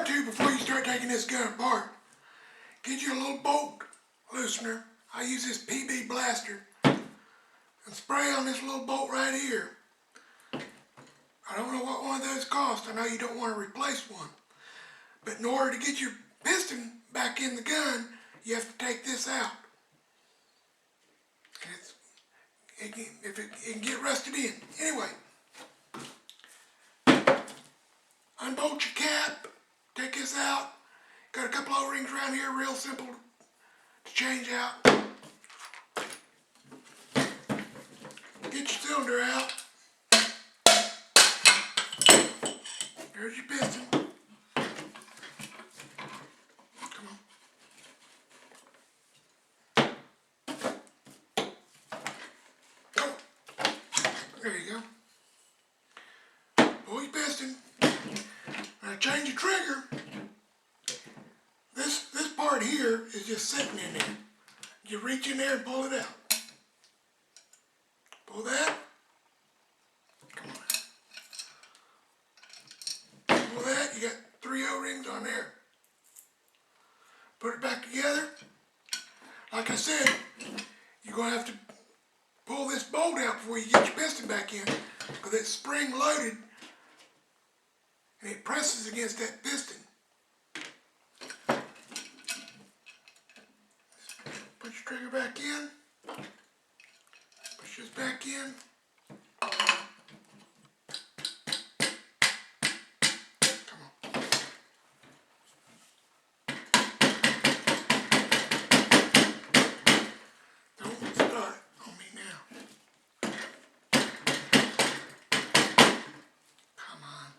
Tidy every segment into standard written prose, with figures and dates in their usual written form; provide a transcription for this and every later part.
to, before you start taking this gun apart, get you a little bolt loosener. I use this PB blaster and spray on this little bolt right here. I don't know what one of those costs. I know you don't want to replace one. But in order to get your piston back in the gun, you have to take this out. And it can get rusted in. Anyway, unbolt your cap, take this out. Got a couple O-rings around here, real simple to change out. Get your cylinder out. There's your piston. Come on. Oh, there you go. Pull your piston. Now change your trigger. This part here is just sitting in there. You reach in there and pull it out. Pull that. Come on. Pull that. You got 3 O-rings on there. Put it back together. Like I said, you're going to have to pull this bolt out before you get your piston back in, because it's spring loaded and it presses against that piston. Put your trigger back in. Push this back in. Come on. Don't start on me now. Come on.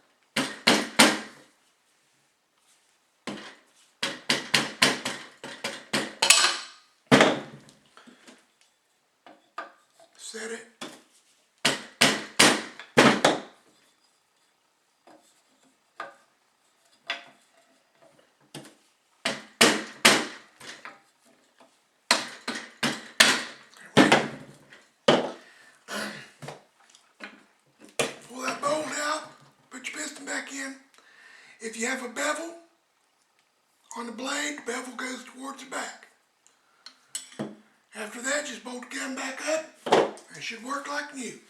Set it. Pull that bolt out, put your piston back in. If you have a bevel on the blade, the bevel goes towards the back. After that, just bolt the gun back up, and it should work like new.